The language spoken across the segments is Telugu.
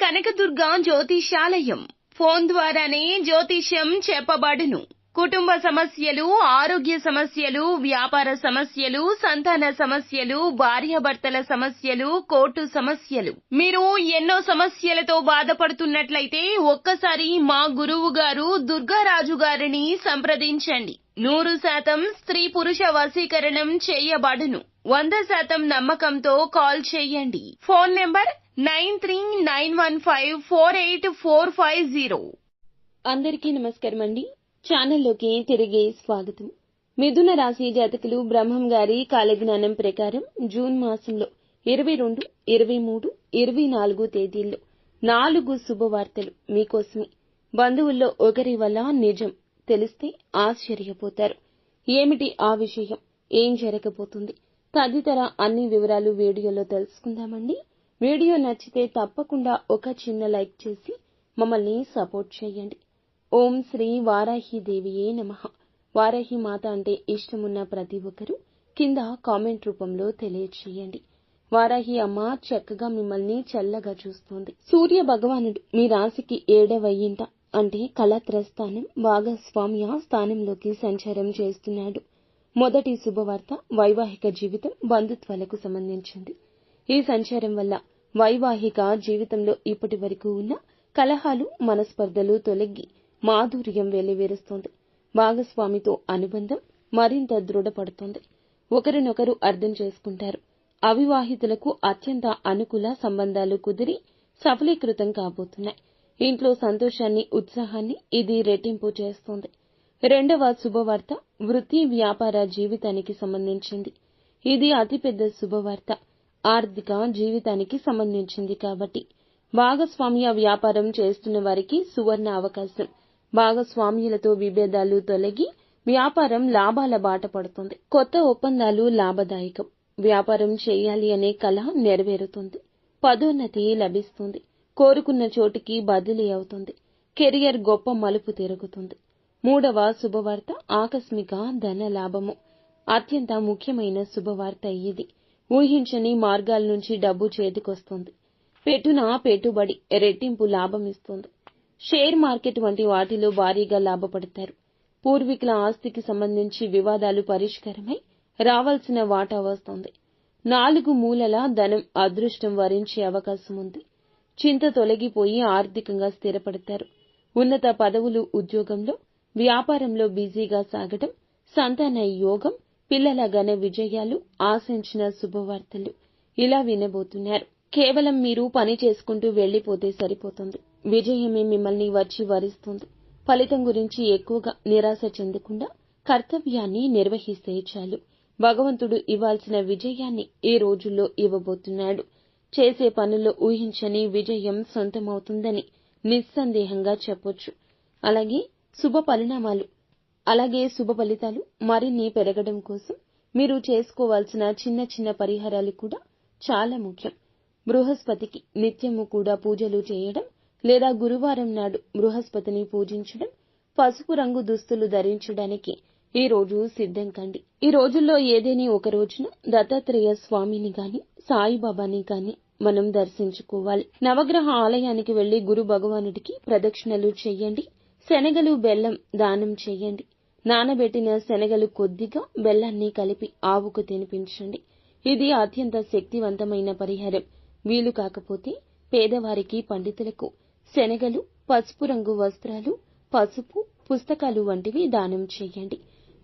కనకదుర్గ జ్యోతిషాలయం. ఫోన్ ద్వారానే జ్యోతిష్యం చెప్పబడును. కుటుంబ సమస్యలు, ఆరోగ్య సమస్యలు, వ్యాపార సమస్యలు, సంతాన సమస్యలు, భార్యాభర్తల సమస్యలు, కోర్టు సమస్యలు. మీరు ఎన్నో సమస్యలతో బాధపడుతున్నట్లయితే ఒక్కసారి మా గురువు గారు దుర్గారాజు గారిని సంప్రదించండి. 100% స్త్రీ పురుష వశీకరణం చేయబడును. 100% నమ్మకంతో కాల్ చేయండి. Phone number 9391548450. అందరికీ నమస్కారం అండి. ఛానల్లోకి తిరిగి స్వాగతం. మిథున రాశి జాతకులు బ్రహ్మం గారి కాలజ్ఞానం ప్రకారం జూన్ మాసంలో 22, 23, 24 తేదీల్లో 4 శుభవార్తలు మీకోసమే. బంధువుల్లో ఒకరి వల్ల నిజం తెలిస్తే ఆశ్చర్యపోతారు. ఏమిటి ఆ విషయం, ఏం జరగబోతుంది తదితర అన్ని వివరాలు వీడియోలో తెలుసుకుందామండి. వీడియో నచ్చితే తప్పకుండా ఒక చిన్న లైక్ చేసి మమ్మల్ని సపోర్ట్ చేయండి. ఓం శ్రీ వారాహిదేవియే నమః. వారాహి మాత అంటే ఇష్టమున్న ప్రతి ఒక్కరూ కింద కామెంట్ రూపంలో తెలియచేయండి. వారాహి అమ్మ చక్కగా మిమ్మల్ని చల్లగా చూస్తోంది. సూర్య భగవానుడు మీ రాశికి 7వ ఇంట అంటే కళత్ర స్థానం భాగస్వామ్య స్థానంలోకి సంచారం చేస్తున్నాడు. మొదటి శుభవార్త వైవాహిక జీవితం, బంధుత్వాలకు సంబంధించింది. ఈ సంచారం వల్ల వైవాహిక జీవితంలో ఇప్పటి వరకు ఉన్న కలహాలు, మనస్పర్ధలు తొలగి మాధుర్యం వెల్లివిరుస్తోంది. భాగస్వామితో అనుబంధం మరింత దృఢపడుతోంది. ఒకరినొకరు అర్థం చేసుకుంటారు. అవివాహితులకు అత్యంత అనుకూల సంబంధాలు కుదిరి సఫలీకృతం కాబోతున్నాయి. ఇంట్లో సంతోషాన్ని, ఉత్సాహాన్ని ఇది రెట్టింపు చేస్తోంది. రెండవ శుభవార్త వృత్తి వ్యాపార జీవితానికి సంబంధించింది. ఇది అతిపెద్ద శుభవార్త. ఆర్థిక జీవితానికి సంబంధించింది కాబట్టి భాగస్వామ్య వ్యాపారం చేస్తున్న వారికి సువర్ణ అవకాశం. భాగస్వామ్యులతో విభేదాలు తొలగి వ్యాపారం లాభాల బాట పడుతుంది. కొత్త ఒప్పందాలు లాభదాయకం. వ్యాపారం చేయాలి అనే కల నెరవేరుతుంది. పదోన్నతి లభిస్తుంది. కోరుకున్న చోటికి బదిలీ అవుతుంది. కెరియర్ గొప్ప మలుపు తిరుగుతుంది. మూడవ శుభవార్త ఆకస్మిక ధన లాభము. అత్యంత ముఖ్యమైన శుభవార్త ఇది. ఊహించని మార్గాల నుంచి డబ్బు చేతికొస్తుంది. పెట్టున పెట్టుబడి రెట్టింపు లాభం ఇస్తుంది. షేర్ మార్కెట్ వంటి వాటిలో భారీగా లాభపడతారు. పూర్వీకుల ఆస్తికి సంబంధించి వివాదాలు పరిష్కారమై రావాల్సిన వాటా వస్తుంది. 4 మూలల ధనం, అదృష్టం వరించే అవకాశం ఉంది. చింత తొలగిపోయి ఆర్థికంగా స్థిరపడతారు. ఉన్నత పదవులు, ఉద్యోగంలో, వ్యాపారంలో బిజీగా సాగడం, సంతాన యోగం, పిల్లల ఘన విజయాలు, ఆశించిన శుభవార్తలు ఇలా వినబోతున్నారు. కేవలం మీరు పని చేసుకుంటూ వెళ్లిపోతే సరిపోతుంది. విజయమే మిమ్మల్ని వచ్చి వరిస్తుంది. ఫలితం గురించి ఎక్కువగా నిరాశ చెందకుండా కర్తవ్యాన్ని నిర్వహిస్తే చాలు. భగవంతుడు ఇవ్వాల్సిన విజయాన్ని ఈ రోజుల్లో ఇవ్వబోతున్నాడు. చేసే పనుల్లో ఊహించని విజయం సొంతమవుతుందని నిస్సందేహంగా చెప్పొచ్చు. అలాగే శుభ ఫలితాలు మరిన్ని పెరగడం కోసం మీరు చేసుకోవాల్సిన చిన్న చిన్న పరిహారాలు కూడా చాలా ముఖ్యం. బృహస్పతికి నిత్యము కూడా పూజలు చేయడం లేదా గురువారం నాడు బృహస్పతిని పూజించడం, పసుపు రంగు దుస్తులు ధరించడానికి ఈ రోజు సిద్ధం కండి. ఈ రోజుల్లో ఏదేని ఒక రోజున దత్తాత్రేయ స్వామిని గాని, సాయిబాబాని గాని మనం దర్శించుకోవాలి. నవగ్రహ ఆలయానికి వెళ్లి గురు భగవానుడికి ప్రదక్షిణలు చెయ్యండి. శనగలు, బెల్లం దానం చెయ్యండి. నానబెట్టిన శనగలు కొద్దిగా బెల్లాన్ని కలిపి ఆవుకు తినిపించండి. ఇది అత్యంత శక్తివంతమైన పరిహారం. వీలు కాకపోతే పేదవారికి, పండితులకు శనగలు, పసుపు రంగు వస్త్రాలు, పసుపు, పుస్తకాలు వంటివి దానం చేయండి.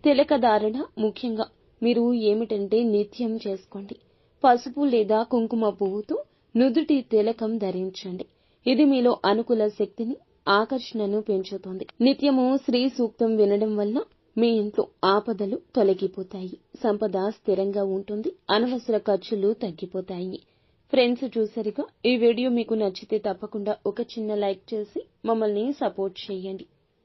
తిలక ధారణ ముఖ్యంగా మీరు ఏమిటంటే నిత్యం చేసుకోండి. పసుపు లేదా కుంకుమ పువ్వుతో నుదుటి తిలకం ధరించండి. ఇది మీలో అనుకూల శక్తిని, ఆకర్షణను పెంచుతుంది. నిత్యము శ్రీ సూక్తం వినడం వల్ల మీ ఇంట్లో ఆపదలు తొలగిపోతాయి. సంపద స్థిరంగా ఉంటుంది. అనవసర ఖర్చులు తగ్గిపోతాయి. ఫ్రెండ్స్, చూసారుగా, ఈ వీడియో మీకు నచ్చితే తప్పకుండా ఒక చిన్న లైక్ చేసి మమ్మల్ని సపోర్ట్ చేయండి.